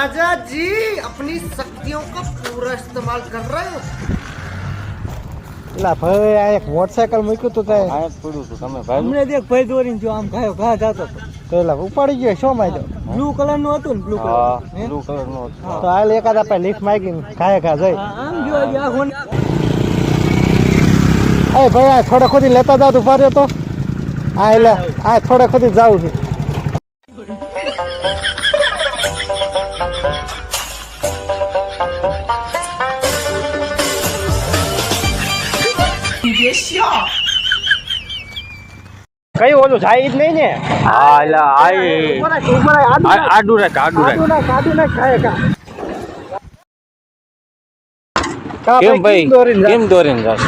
राजा जी अपनी शक्तियों का पूरा इस्तेमाल कर रहे हो। લા ભાઈ આ એક મોટરસાયકલ મૂક્યું તું તે આ પડ્યું હતું તમે ભાઈ અમને દેખ ભાઈ દોરીને જો આમ ખાયો ઘા જાતો તો પેલા ઉપાડી ગયો શો માં બ્લુ કલર નું હતું ને બ્લુ કલર હા બ્લુ કલર નો તો હાલ એકાદ આપણે લિફ્ટ માંગીને ખાય ખા જઈ આમ જો આ ફોન એ ભાઈ આ થોડે ખોદી લેતા જાવ તું પાર્યો તો આ એટલે આ થોડે ખોદી જાવું છે કઈ ઓલું જાય જ નહીં ને હા એટલે આડું રાખ ખાય ખા કેમ ભાઈ કેમ દોરીને જશે